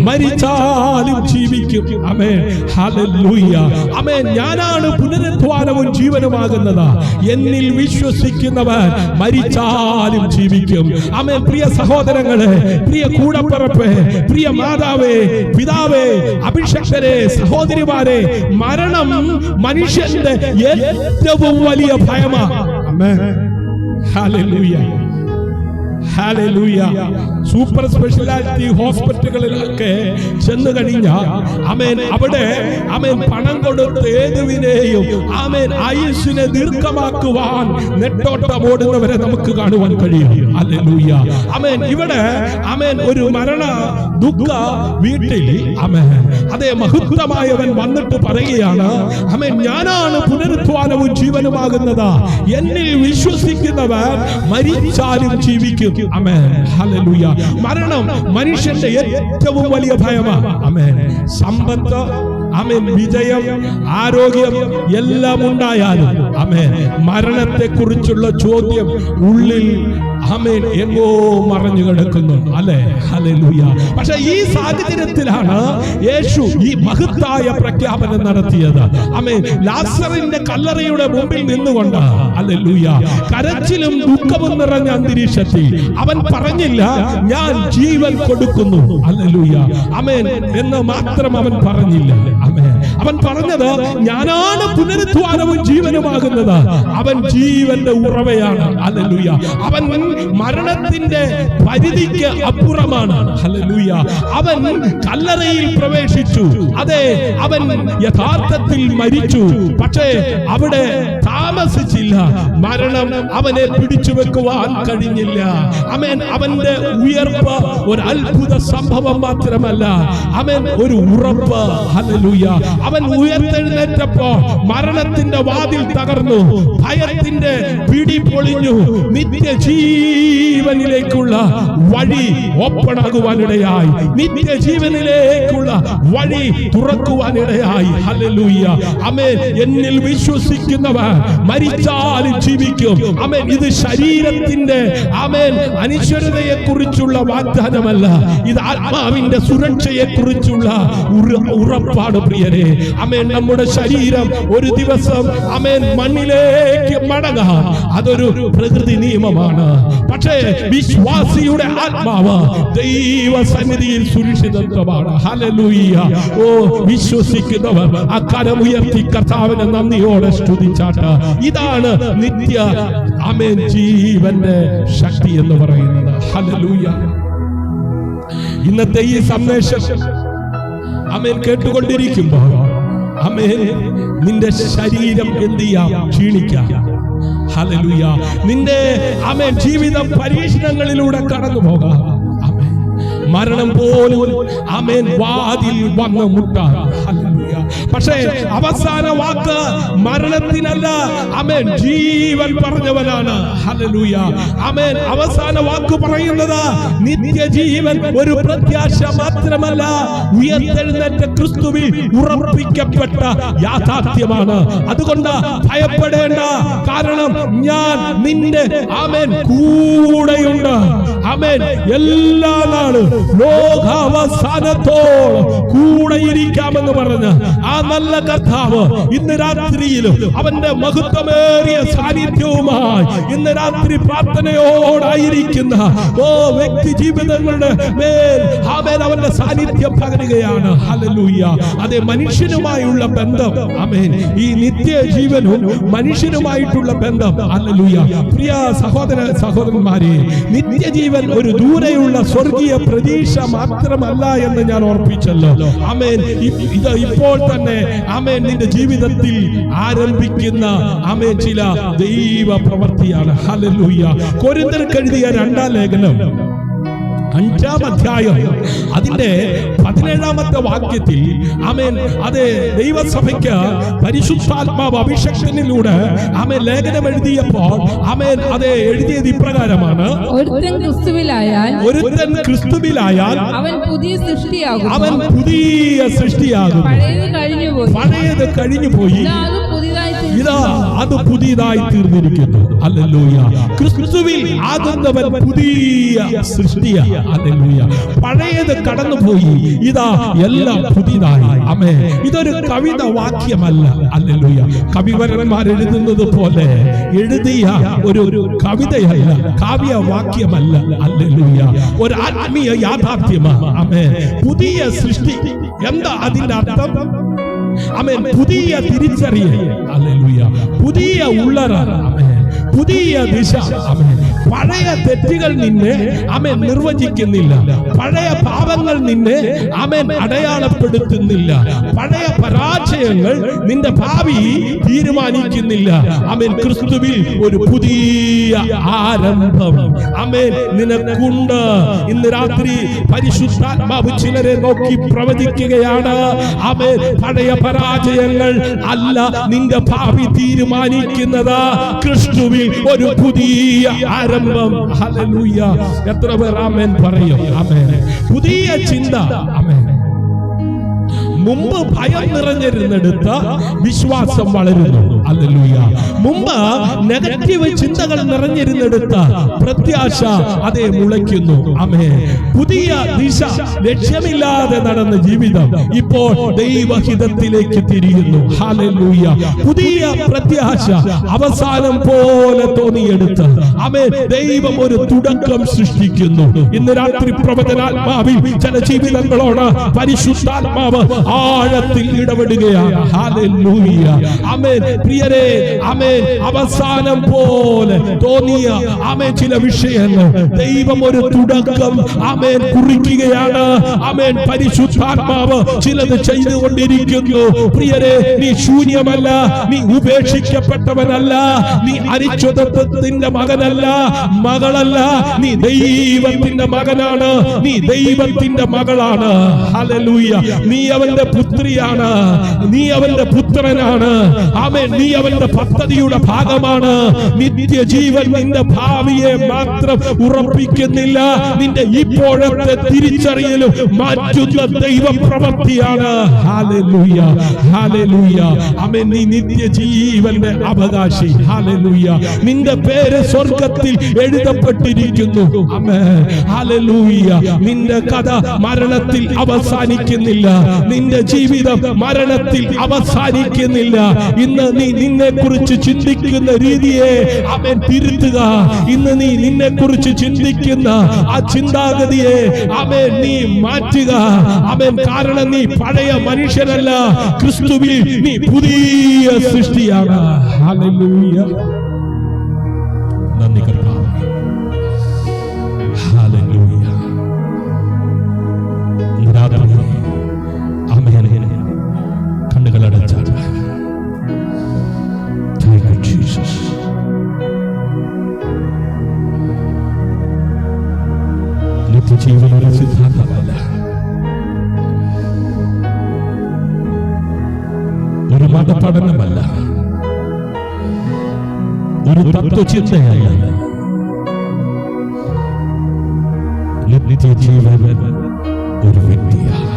മരിച്ചാലും ജീവിക്കും. Amen hallelujah. ആമേൻ ഞാനാണ് പുനരുദ്ധാനവും ജീവനുമാകുന്നത്. എന്നിൽ വിശ്വസിക്കുന്നവൻ മരിച്ചാലും ജീവിക്കും. ആമേൻ പ്രിയ സഹോദരങ്ങളെ, പ്രിയ കൂടപ്പിറപ്പേ, പ്രിയ മാതാവേ, പിതാവേ, അഭിഷക്തരെ, സഹോദരിമാരെ, മരണം മനുഷ്യന്റെ ഏറ്റവും വലിയ ഭയമാണ്. Amen hallelujah hallelujah. Super speciality ഹോസ്പിറ്റലുകളിലൊക്കെ ചെന്ന് കഴിഞ്ഞാൽ ആമേൻ അവിടെ ആമേൻ പണം കൊടുത്ത് ഏതുവിനെയും ആമേൻ ആയുസ്സിനെ ദീർഘമാക്കുവാൻ നെട്ടോട്ടമോടുന്നവരെ നമുക്ക് കാണുവാൻ കഴിയും. ഹല്ലേലൂയ. ആമേൻ ഇവിടെ ആമേൻ ഒരു മരണ ദുഃഖ വീട്ടിൽ ആമേൻ അതേ മഹത്വമായവൻ വന്നിട്ട് പറയുകയാണ്, ആമേൻ ഞാനാണ് പുനരുദ്ധാനവും ജീവനുമാകുന്നത്. എന്നിൽ വിശ്വസിക്കുന്നവൻ മരിച്ചാലും ജീവിക്കും. Amen hallelujah. മരണം മനുഷ്യന്റെ ഏറ്റവും വലിയ ഭയമാണ്. ആമേൻ സമ്പത്ത്, ആമേൻ വിജയം, ആരോഗ്യം എല്ലാം ഉണ്ടായാലും ആമേൻ മരണത്തെ കുറിച്ചുള്ള ചോദ്യം ഉള്ളിൽ ആമേൻ എങ്ങോ മറഞ്ഞു കിടക്കുന്നു. അല്ലേ? ഹല്ലേലൂയ. പക്ഷേ ഈ സാഹചര്യത്തിലാണ് യേശു ഈ മഹത്തായ പ്രഖ്യാപനം നടത്തിയത്. ആമേൻ ലാസറിന്റെ കല്ലറയുടെ മുമ്പിൽ നിന്നുകൊണ്ട് ഹല്ലേലൂയ കരച്ചിലും ദുഃഖവും നിറഞ്ഞ അന്തരീക്ഷത്തിൽ അവൻ പറഞ്ഞില്ല ഞാൻ ജീവൻ കൊടുക്കുന്നു. ഹല്ലേലൂയ. ആമേൻ എന്ന് മാത്രം അവൻ പറഞ്ഞില്ല. ആമേൻ അവൻ പറഞ്ഞത് ഞാനാണ് പുനരുദ്ധാനവും ജീവനുമാകുന്നത്. അവൻ ജീവന്റെ ഉറവയാണ്. ഹല്ലേലൂയ. അവൻ മരണത്തിന്റെ പരിധിക്ക് അപ്പുറമാണ്. ഹല്ലേലൂയ. അവൻ കല്ലറയിൽ പ്രവേശിച്ചു. അതെ, അവൻ യഥാർത്ഥത്തിൽ മരിച്ചു. പക്ഷേ അവിടെ താമസിച്ചില്ല. മരണം അവനെ പിടിച്ചു വെക്കുവാൻ കഴിഞ്ഞില്ല. ആമേൻ അവന്റെ ഉയർപ്പ് ഒരു അത്ഭുത സംഭവം മാത്രമല്ല, അവൻ ഒരു ഉറപ്പ്. ഹല്ലേലൂയ. അവൻ ഉയർത്തെഴുന്നേറ്റപ്പോൾ മരണത്തിന്റെ വാതിൽ തകർന്നു, ഭയത്തിന്റെ പിടി പൊളിഞ്ഞു, നിത്യജീവനിലേക്കുള്ള വഴി ഓപ്പണാകുവാനിടയായി, നിത്യജീവനിലേക്കുള്ള വഴി തുറക്കുവാനിടയായി. ഹല്ലേലൂയ. ആമേൻ എന്നിൽ വിശ്വസിക്കുന്നവർ മരിച്ചാലും ജീവിക്കും. ആമേൻ ഇത് ശരീരത്തിന്റെ ആമേൻ അനിശ്വരതയെ കുറിച്ചുള്ള വാഗ്ദാനമല്ല, ഇത് ആത്മാവിന്റെ സുരക്ഷയെ കുറിച്ചുള്ള ഉറപ്പാണ് പ്രിയരെ. ആമേൻ നമ്മുടെ ശരീരം ഒരു ദിവസം ആമേൻ മണ്ണിലേക്ക് മടങ്ങാം, അതൊരു പ്രകൃതി നിയമമാണ്. പക്ഷേ വിശ്വാസിയുടെ ആത്മാവ് ദൈവസന്നിധിയിൽ സുരക്ഷിതത്വമാണ്. ഹല്ലേലൂയ. ഓ വിശ്വസിക്കുന്നവർ ആ കരമുയർത്തി കർത്താവിനെ നന്ദിയോടെ സ്തുതിച്ചാട്ട്. ഇതാണ് നിത്യ ആമേൻ ജീവന്റെ ശക്തി എന്ന് പറയുന്നത്. ഹല്ലേലൂയ. ഇന്നത്തെ ഈ സന്ദേശം ആമേൻ കേട്ടുകൊണ്ടിരിക്കുമ്പോൾ ആമേൻ നിന്റെ ശരീരം എന്ത് ചെയ്യാം? ക്ഷീണിക്കാം. ഹല്ലേലൂയ. നിന്റെ ആമേൻ ജീവിതം പരീക്ഷണങ്ങളിലൂടെ കടന്നു പോകാം. മരണം പോലും ആമേൻ വാതിൽ വന്ന് മുട്ടാം. ഹല്ലേലൂയ. പക്ഷേ അവസാന വാക്ക് മരണത്തിനല്ല, ആമേൻ ജീവൻ പറഞ്ഞവനാണ്. ഹല്ലേലൂയ. ആമേൻ അവസാന വാക്ക് പറയുന്നത് നിത്യജീവൻ ഒരു പ്രത്യാശ മാത്രമല്ല, ഉയർത്തെഴുന്നേറ്റ ക്രിസ്തുവിൽ ഉറപ്പിക്കപ്പെട്ട യാഥാർത്ഥ്യമാണ്. അതുകൊണ്ട് ഭയപ്പെടേണ്ട, കാരണം ഞാൻ നിന്റെ ആമേൻ കൂടെയുണ്ട്. ആമേൻ എല്ലാ നാളും ലോകാവസാനത്തോളം കൂടെ ഇരിക്കാമെന്ന് പറഞ്ഞ് ആ നല്ല കർത്താവ് ഇന്ന് രാത്രിയിലും അവന്റെ മഹത്വമേറിയ സാന്നിധ്യവുമായി ഇന്ന് രാത്രി പ്രാർത്ഥനയോടായിരിക്കുന്ന ഓ വ്യക്തി ജീവിതങ്ങളുടെ മേൽ ആമേൻ അവന്റെ സാന്നിധ്യം പകരുകയാണ്. ഹല്ലേലൂയ. അതേ മനുഷ്യനുമായുള്ള ബന്ധം, ആമേൻ ഈ നിത്യജീവനും മനുഷ്യനുമായിട്ടുള്ള ബന്ധം. ഹല്ലേലൂയ. പ്രിയ സഹോദരന്മാരെ, നിത്യജീവൻ ഒരു ദൂരെയുള്ള സ്വർഗീയ പ്രതീക്ഷ മാത്രമല്ല എന്ന് ഞാൻ ഓർപ്പിച്ചല്ലോ. ആമേൻ ഇത് ഇപ്പോൾ തന്നെ ആമേൻ നിന്റെ ജീവിതത്തിൽ ആരംഭിക്കുന്ന ആമേൻ ചില ദൈവ പ്രവൃത്തിയാണ്. ഹല്ലേലൂയ. കൊരിന്ത്യർക്ക് എഴുതിയ 2-ാം ലേഖനം 5-ാം അധ്യായം അതിന്റെ 17-ാമത്തെ വാക്യത്തിൽ ആമേൻ അത് ദൈവസഭയ്ക്ക് പരിശുദ്ധാത്മാവ് അഭിഷേകത്തിലൂടെ ആമേൻ ലേഖനം എഴുതിയപ്പോൾ ആമേൻ അത് എഴുതിയത് ഇപ്രകാരമാണ്: ഒരുത്തൻ ക്രിസ്തുവിലായാൽ അവൻ പുതിയ സൃഷ്ടിയാകും. പഴയത് കഴിഞ്ഞുപോയി, ഇതാ അത് പുതിയതായി തീർന്നിരിക്കുന്നു. ഹല്ലേലൂയ. ക്രിസ്തുവിൽ ആകുന്നവൻ പുതിയ സൃഷ്ടിയാണ്. ഹല്ലേലൂയ. പഴയത് കടന്നുപോയി, ഇതാ എല്ലാം പുതിയതായി. ആമേൻ. ഇതൊരു കവിത വാക്യമല്ല. ഹല്ലേലൂയ. കവിവരന്മാർ എഴുതുന്നത് പോലെ എഴുതിയ ഒരു കവിതയല്ല, കാവ്യവാക്യമല്ല. ഹല്ലേലൂയ. ഒരു ആത്മീയ യാഥാർത്ഥ്യമാണ്. ആമേൻ. പുതിയ സൃഷ്ടി എന്താ അതിന്റെ അർത്ഥം? ആമേൻ. പുതിയ തിരിച്ചറിയൽ. ഹല്ലേലൂയ. പുതിയ ഉള്ളറ. ആമേൻ. പുതിയ ദിശ. ആമേൻ. പഴയ തെറ്റുകൾ നിന്നെ ആമേൻ നിർവചിക്കുന്നില്ല. പഴയ പാപങ്ങൾ നിന്നെ ആമേൻ അടയാളപ്പെടുത്തുന്നില്ല. പഴയ പരാജയങ്ങൾ നിന്റെ ഭാവി തീരുമാനിക്കുന്നില്ല. ആമേൻ. ക്രിസ്തുവിൽ ഒരു പുതിയ ആരംഭം ആമേൻ നിനക്കുണ്ട്. ഇന്ന് രാത്രി പരിശുദ്ധാത്മാവ് ചിലരെ നോക്കി പ്രവചിക്കുകയാണ്. ആമേൻ. പഴയ പരാജയങ്ങൾ അല്ല നിന്റെ ഭാവി തീരുമാനിക്കുന്നത്. ക്രിസ്തുവിൽ ഒരു പുതിയ ആരംഭം. ഹല്ലേലൂയ. എത്ര പേർ ആമേൻ പറയും? ആമേൻ. പുതിയ ചിന്ത. ആമേൻ. മുമ്പ് ഭയം നിറഞ്ഞിരുന്നെടുത്ത് വിശ്വാസം വളരുന്നു. ഹല്ലേലൂയ. മുമ്പ് നെഗറ്റീവ് ചിന്തകൾ നിറഞ്ഞിരുന്നെടുത്ത് പ്രത്യാശ അതേ മുളയ്ക്കുന്നു. ആമേൻ. പുതിയ ദിശ, ലക്ഷ്യമില്ലാതെ നടന്ന ജീവിതം ഇപ്പോൾ ദൈവഹിതത്തിലേക്ക് തിരിയുന്നു. ഹല്ലേലൂയ. പുതിയ പ്രത്യാശ അവസാനം പോലെ തോന്നിയെടുത്ത് ആമേൻ ദൈവം ഒരു തുടക്കം സൃഷ്ടിക്കുന്നു. ഇന്ന് രാത്രി പ്രവചനാത്മാവിൽ ചില ജീവിതങ്ങളോട് പരിശുദ്ധാത്മാവ് ആഴത്തിൽ ഇടപെടുകയാണ്. ഹല്ലേലൂയ. ആമേൻ. പ്രിയരേ, ആമേൻ. അവസാനം പോലെ തോന്നിയ ആമേൻ ചില വിഷയങ്ങൾ ദൈവം ഒരു തുടക്കം ആമേൻ കുറിക്കുകയാണ്. ആമേൻ. പരിശുദ്ധാത്മാവ് ചിലത് ചെയ്തുകൊണ്ടിരിക്കുന്നു. പ്രിയരേ, നീ ശൂന്യമല്ല, നീ ഉപേക്ഷിക്കപ്പെട്ടവനല്ല, നീ അനിശ്ചിതത്വത്തിന്റെ മകനല്ല, മകളല്ല. നീ ദൈവത്തിന്റെ മകനാണ്, നീ ദൈവത്തിന്റെ മകളാണ്. ഹല്ലേലൂയ. നീ അവന്റെ പുത്രിയാണ്, നീ അവന്റെ പുത്രനാണ്. ആമേൻ. നീ അവന്റെ പദ്ധതിയുടെ ഭാഗമാണ്. നിത്യജീവൻ നിന്റെ ഭാവിയെ മാത്രം ഉറപ്പിക്കുന്നില്ല, നിന്റെ ഇപ്പോഴത്തെ തിരിച്ചറിയലും മാറ്റുന്ന ദൈവപ്രവൃത്തിയാണ്. ഹല്ലേലൂയ. ഹല്ലേലൂയ. ആമേൻ. നീ നിത്യജീവന്റെ അവകാശി. ഹല്ലേലൂയ. നിന്റെ പേര് സ്വർഗ്ഗത്തിൽ എഴുതപ്പെട്ടിരിക്കുന്നു. ആമേൻ. ഹല്ലേലൂയ. നിന്റെ കഥ മരണത്തിൽ അവസാനിക്കുന്നില്ല, നിന്റെ ജീവിതം മരണത്തിൽ അവസാനിക്കുന്നില്ല. ഇന്ന് നീ നിന്നെ കുറിച്ച് ചിന്തിക്കുന്ന രീതിയെ അവൻ തിരുത്തുക. ഇന്ന് നീ നിന്നെ കുറിച്ച് ചിന്തിക്കുന്ന ആ ചിന്താഗതിയെ അവൻ നീ മാറ്റുക. അവൻ കാരണം നീ പഴയ മനുഷ്യനല്ല, ക്രിസ്തുവിൽ നീ പുതിയ സൃഷ്ടിയാണ്. ഹല്ലേലൂയ. നന്ദി കർത്താവേ. ഹല്ലേലൂയ. കണ്ണുകളടച്ചാൽ നിത്യജീവൻ ഒരു സിദ്ധാന്തമല്ല, ഒരു മതപഠനമല്ല, ഒരു തത്വചിന്തയല്ല. നിത്യജീവൻ ഒരു വ്യക്തിയാണ്.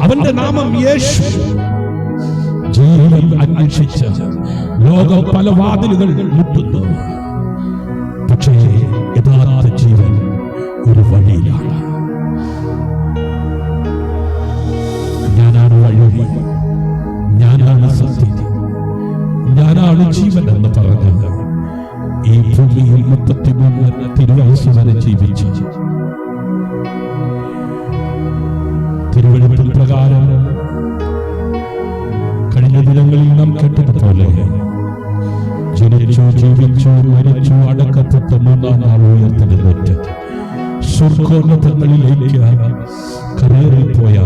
അവന്റെ നാമം യേശു. ജീവൻ അന്വേഷിച്ച് ലോകം പല വാതിലുകൾ മുട്ടുന്നു. പക്ഷേ യഥാർത്ഥ ജീവൻ ഒരു വഴിയിലാണ്. ഞാനാണ് വഴി, ഞാനാണ് സത്യം, ഞാനാണ് ജീവൻ എന്ന് പറഞ്ഞ് ഈ ഭൂമിയിൽ 33 തിരുവയസ്സ് വരെ ജീവിച്ചു. തിരുവെഴുത്തിൽ പ്രകാരം കഴിഞ്ഞ ദിനങ്ങളിൽ നാം കേട്ടതുപോലെ ജനിച്ചു, ജീവിച്ചു, മരിച്ചു, അടക്കപ്പെട്ട 3-ാം നാൾ ഉയർത്തെഴുന്നേറ്റ് സ്വർഗ്ഗോന്നതങ്ങളിലേക്ക് കരേറിപ്പോയ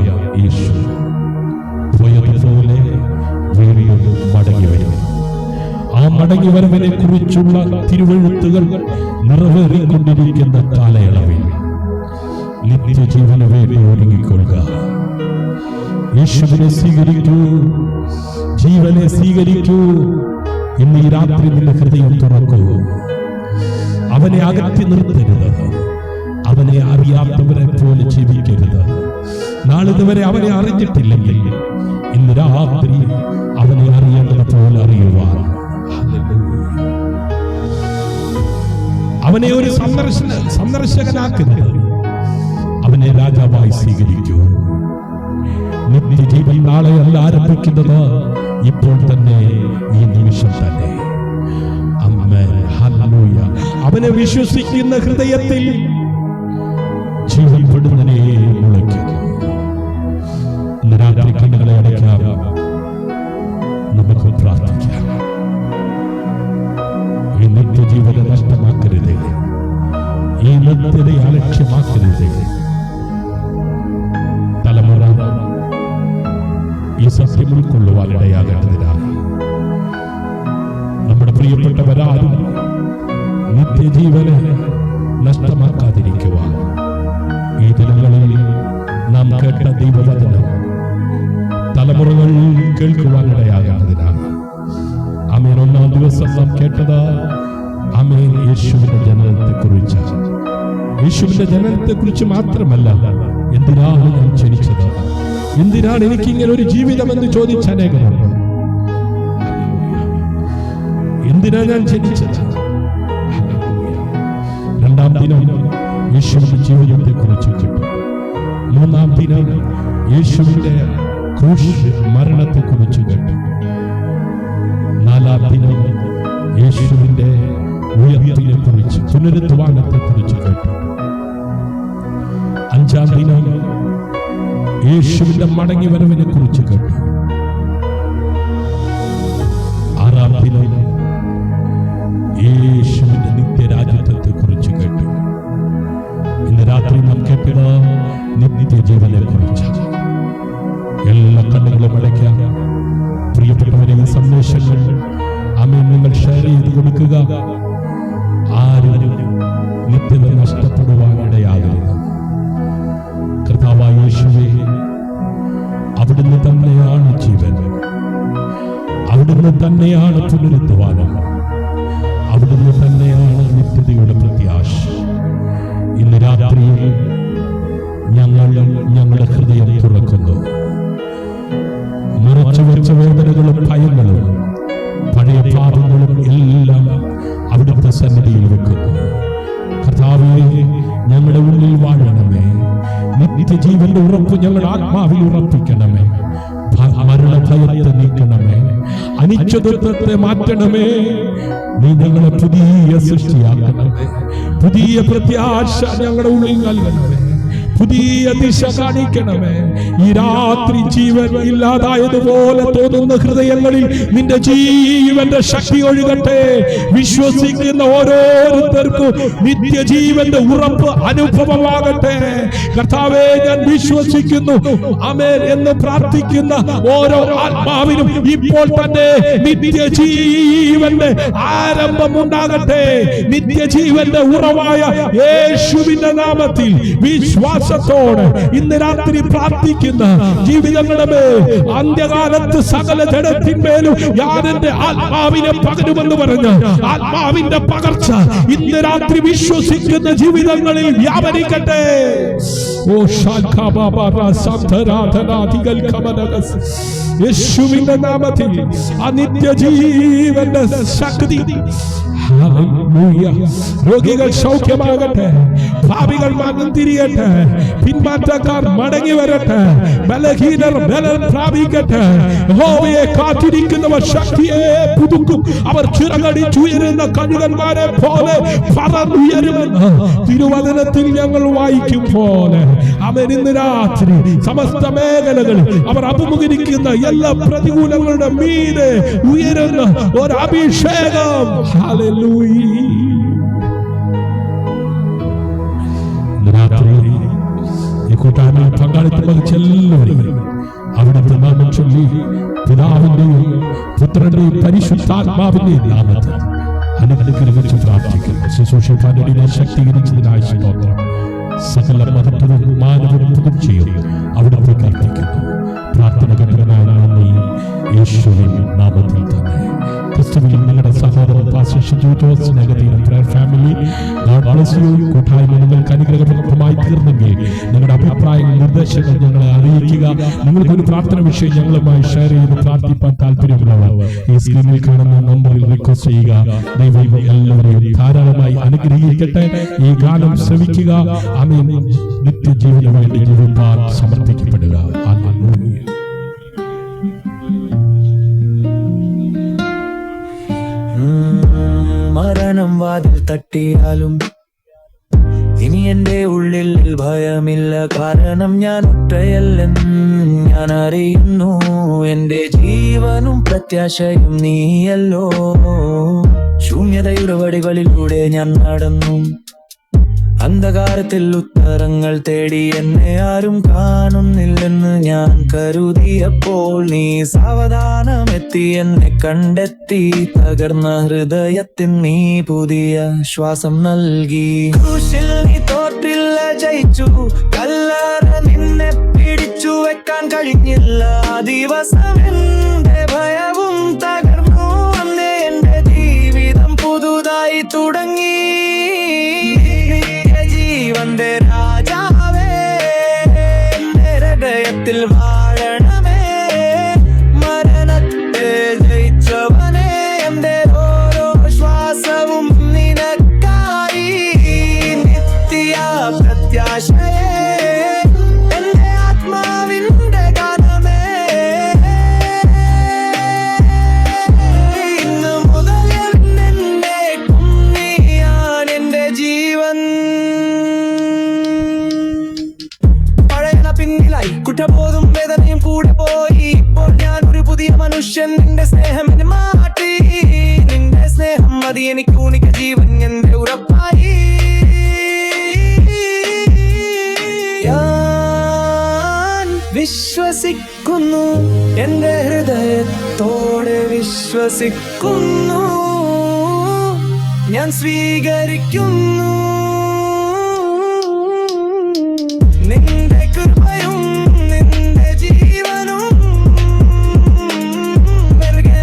യേശു പോയതുപോലെ വീണ്ടും മടങ്ങി വരും. ആ മടങ്ങിവരവിനെ കുറിച്ചുള്ള തിരുവെഴുത്തുകൾ നിറവേറിക്കൊണ്ടിരിക്കുന്ന കാലയളവിൽ നിത്യജീവന് വേണ്ടി ഒരുങ്ങിക്കൊള്ളുക. യേശുവിനെ സ്വീകരിക്കൂ, ജീവനെ സ്വീകരിക്കൂ. ഇന്ന് ഈ രാത്രി നിന്റെ ഹൃദയം തുറക്കൂ. അവനെ അകറ്റി നിർത്തരുത്. അവനെ അറിയാത്തവരെ പോലെ ജീവിക്കരുത്. നാളിതുവരെ അവനെ അറിഞ്ഞിട്ടില്ലെങ്കിൽ ഇന്ന് രാത്രി അവനെ അറിയേണ്ടത് പോലെ അറിയുവാൻ, അവനെ ഒരു സന്ദർശകനാക്കരുത്, അവനെ രാജാവായി സ്വീകരിക്കൂ. നിത്യജീവൻ നാളെയല്ല ആരംഭിക്കുന്നത്, ഇപ്പോൾ തന്നെ, ഈ നിമിഷം തന്നെ. ആമേൻ, ഹല്ലേലൂയ. അവനെ വിശ്വസിക്കുന്ന ഹൃദയത്തിൽ ജീവൻ പെടുന്നതിനെ മുളയ്ക്കുന്നു. ഇന്ന് രാത്രി കണ്ണുകളെ അടയ്ക്കാം, നമുക്ക് പ്രാർത്ഥിക്കാം. ഈ നിത്യജീവനെ നഷ്ടമാക്കരുതേ, ഈ നിത്യതയെ അലക്ഷ്യമാക്കരുതേ. തലമുറ ഈ സത്യം ഉൾക്കൊള്ളുവാനിടയാകേണ്ടതിനാണ്. നമ്മുടെ പ്രിയപ്പെട്ടവരാരും നിത്യജീവനെ നഷ്ടമാക്കാതിരിക്കുവാൻ ഈ ദിനങ്ങളിൽ നാം കേട്ട ദൈവവചനം തലമുറകൾ കേൾക്കുവാനിടയാകേണ്ടതിനാണ്. ആമേൻ. ഒന്നാം ദിവസം നാം കേട്ടത് ആമേൻ യേശുവിന്റെ ജനനത്തെക്കുറിച്ച്. യേശുവിന്റെ ജനനത്തെക്കുറിച്ച് മാത്രമല്ല, എന്തിനാണ് ഞാൻ ജനിച്ചത്, എന്തിനാണ് എനിക്ക് ഇങ്ങനെ ഒരു ജീവിതം എന്ന് ചോദിച്ച അനേകരുണ്ട്. എന്തിനാ ഞാൻ ജനിച്ചത്? രണ്ടാം ദിനം യേശുവിന്റെ ജീവിതത്തെ കുറിച്ച് കേട്ടു. മൂന്നാം ദിനം യേശുവിന്റെ ക്രൂശ് മരണത്തെ കുറിച്ച് കേട്ടു. നാലാം ദിനം യേശുവിന്റെ ഉയർപ്പിനെ കുറിച്ച്, പുനരുദ്ധാനത്തെ കുറിച്ച് കേട്ടു. അഞ്ചാം ദിനം യേശുവിന്റെ മടങ്ങി വരവിനെ കുറിച്ച് കേട്ടു. ആറാം ദിനം യേശുവിന്റെ നിത്യരാജ്യത്വത്തെ കുറിച്ച് കേട്ടു. ഇന്ന് രാത്രി നാം കേട്ടത് നിത്യജീവനെ കുറിച്ച്. എല്ലാ കണ്ണുകളും അടയ്ക്കാം. പ്രിയപ്പെട്ടവരെ, ഈ സന്ദേശങ്ങൾ ആമേൻ നിങ്ങൾ ഷെയർ ചെയ്ത് കൊടുക്കുക. ആരും നിത്യത നഷ്ടപ്പെടുവാനിടയാകരുത്. കർത്താവായ യേശുവേ, അവിടുന്ന് തന്നെയാണ് ജീവൻ, അവിടുന്ന് തന്നെയാണ് പുനരുദ്ധാനം, അവിടുന്ന് തന്നെയാണ് നിത്യതയുടെ പ്രത്യാശ. ഇന്ന് രാത്രിയിൽ ഞങ്ങളുടെ ഹൃദയം തുറക്കുന്നു. നിറച്ചു വെച്ച വേദനകളും ഭയങ്ങളും പഴയ പാപങ്ങളും എല്ലാം അവിടുത്തെ സന്നിധിയിൽ വെക്കുന്നു. കർത്താവേ, ഞങ്ങളുടെ ഉള്ളിൽ വാഴണമേ. നിത്യജീവന്റെ ഉറപ്പ് ഞങ്ങളുടെ ആത്മാവിൽ ഉറപ്പിക്കണമേ. മരണഭയത്തെ നീക്കണമേ. അനിശ്ചിതത്വത്തെ മാറ്റണമേ. നീ ഞങ്ങളെ പുതിയ സൃഷ്ടിയാക്കണമേ. പുതിയ പ്രത്യാശ ഞങ്ങളുടെ ഉള്ളിൽ നൽകണമേ. പുതിയ ദിശ കാണിക്കണമേ. ഈ രാത്രി ജീവൻ ഇല്ലാതായതുപോലെ തോന്നുന്ന ഹൃദയങ്ങളിൽ നിന്റെ ജീവന്റെ ശക്തി ഒഴുകട്ടെ. വിശ്വസിക്കുന്ന ഓരോരുത്തർക്കും നിത്യജീവന്റെ ഉറപ്പ് അനുഭവമാകട്ടെ. കർത്താവേ, ഞാൻ വിശ്വസിക്കുന്നു ആമേൻ എന്ന് പ്രാർത്ഥിക്കുന്ന ഓരോ ആത്മാവിനും ഇപ്പോൾ തന്നെ നിത്യജീവന്റെ ആരംഭം ഉണ്ടാകട്ടെ. നിത്യജീവന്റെ ഉറവായ യേശുവിന്റെ നാമത്തിൽ വിശ്വാസത്തോടെ ഇന്ന് രാത്രി പ്രാർത്ഥിക്കുന്ന ജീവിതങ്ങളുടെ അന്ത്യകാലത്ത് സകല ജഡത്തിന്മേലും ഞാൻ എന്റെ ആത്മാവിനെ പകരുമെന്ന് പറഞ്ഞ് ആത്മാവിന്റെ പകർച്ച ഇന്ന് രാത്രി വിശ്വസിക്കുന്ന ജീവിതങ്ങളിൽ വ്യാപരിക്കട്ടെ. ഓ യേശുവിന്റെ നാമത്തിൽ അനിത്യജീവന്റെ ശക്തി. രോഗികൾ സൗഖ്യമാകട്ടെ, പാപികൾ മനം തിരിയട്ടെ, പിന്മാറ്റക്കാർ മടങ്ങി വരട്ടെ, ബലഹീനർ ബലം പ്രാപിക്കട്ടെ. യഹോവയെ കാത്തിരിക്കുന്നവർ ശക്തിയെ പുതുക്കും. അവർ ചിറകടിച്ചുയരുന്ന കഴുകന്മാരെ പോലെ പറന്നുയരുമെന്ന് തിരുവചനത്തിൽ ഞങ്ങൾ വായിക്കും പോലെ അവർ ഇന്ന് രാത്രി സമസ്ത മേഖലകളിൽ അവർ അഭിമുഖീകരിക്കുന്ന എല്ലാ പ്രതികൂലങ്ങളുടെ മീതെ ഉയരുന്ന ഒരു അഭിഷേകം. ഹല്ലേലൂയ. രാത്രി ഈ കൂട്ടായ്മയിൽ പങ്കാളിത്തം വഹിച്ച എല്ലാവരും അവിടുത്തെ നാമം ചൊല്ലി പിതാവിന്റെയും പുത്രന്റെയും പരിശുദ്ധാത്മാവിന്റെയും നാമത്തിൽ അനുഗ്രഹിച്ച് പ്രാർത്ഥിക്കുന്നു. ശുശ്രൂഷ ശക്തീകരിച്ചതിനായി സ്തോത്രം. സകല മഹത്വവും മാനവും പുകഴ്ചയും അവിടുത്തേക്ക് അർപ്പിക്കുന്നു. പ്രാർത്ഥന കേട്ടതിനായി നന്ദി, യേശുവിൻ നാമത്തിൽ തന്നെ. ക്രിസ്തുവിൽ നിങ്ങളുടെ സഹോദരൻ pastor Shiju Jose negative prayer family. God bless you. കൂട്ടായ്മ നിങ്ങൾക്ക് അനുഗ്രഹപ്രദമായി തീർന്നെങ്കിൽ നിങ്ങളുടെ അഭിപ്രായങ്ങൾ, നിർദ്ദേശങ്ങൾ ഞങ്ങളെ അറിയിക്കുക. നിങ്ങൾക്കൊരു പ്രാർത്ഥന വിഷയം ഞങ്ങളുമായി ഷെയർ ചെയ്ത് പ്രാർത്ഥിപ്പാൻ താല്പര്യമുള്ളവർ ഈ സ്ക്രീനിൽ കാണുന്ന നമ്പറിൽ റിക്വസ്റ്റ് ചെയ്യുക. ദൈവം എല്ലാവരെയും ധാരാളമായി അനുഗ്രഹിക്കട്ടെ. ഈ ഗാനം ശ്രവിക്കുക. ആമേൻ. നിത്യജീവന് വേണ്ടി ജീവിപ്പാൻ സമർപ്പിക്കപ്പെടുക. ഹല്ലേലൂയ. മരണം വാതിൽ തട്ടിയാലും ഇനി എന്റെ ഉള്ളിൽ ഭയമില്ല. കാരണം ഞാൻ ഒറ്റയല്ലെന്ന് ഞാൻ അറിയുന്നു. എന്റെ ജീവനും പ്രത്യാശയും നീയല്ലോ. ശൂന്യതയുടെ വഴികളിലൂടെ ഞാൻ നടന്നു. അന്ധകാരത്തിൽ ഉത്തരങ്ങൾ തേടി എന്നെ ആരും കാണുന്നില്ലെന്ന് ഞാൻ കരുതിയപ്പോൾ നീ സാവധാനമെത്തി എന്നെ കണ്ടെത്തി. തകർന്ന ഹൃദയത്തിൽ നീ പുതിയ ശ്വാസം നൽകി. ക്രൂശിൽ നീ തോറ്റില്ല, ജയിച്ചു. കല്ലറ നിന്നെ പിടിച്ചു വെക്കാൻ കഴിഞ്ഞില്ല. ദിവസം എന്റെ ഭയവും തകർന്നു. അന്നേ എന്റെ ജീവിതം പുതുതായി തുടങ്ങി. ജീവന്റെ രാജാവേ, എന്റെ ഹൃദയത്തിൽ വാഴണമേ. മരണത്തെ ജയിച്ചവനെ, എന്റെ ഓരോ ശ്വാസവും നിനക്കായി. നിത്യ പ്രത്യാശയെ, എന്റെ ആത്മാവിന്റെ ഗാനമേ. ഇന്ന് മുതൽ എന്നേക്കും നീയാണ് എന്റെ ജീവൻ. പിന്നിലായി കുറ്റബോധം വേദനയും കൂടെ പോയി. ഇപ്പോൾ ഞാൻ ഒരു പുതിയ മനുഷ്യൻ. നിന്റെ സ്നേഹം എന്നെ മാറ്റി. നിന്റെ സ്നേഹം മതി എനിക്ക് ഊണിക്ക ജീവൻ എന്റെ ഉറപ്പായി. ഞാൻ വിശ്വസിക്കുന്നു, എന്റെ ഹൃദയത്തോടെ വിശ്വസിക്കുന്നു. ഞാൻ സ്വീകരിക്കുന്നു നിന്റെ കൃപയും നിന്റെ ജീവനും.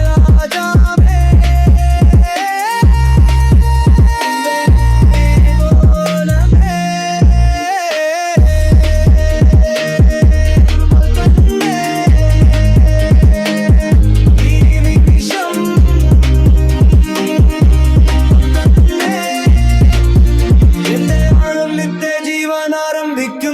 രാജാവേ, ഈ നിമിഷം എന്റെ നിത്യ ജീവൻ ആരംഭിക്കും.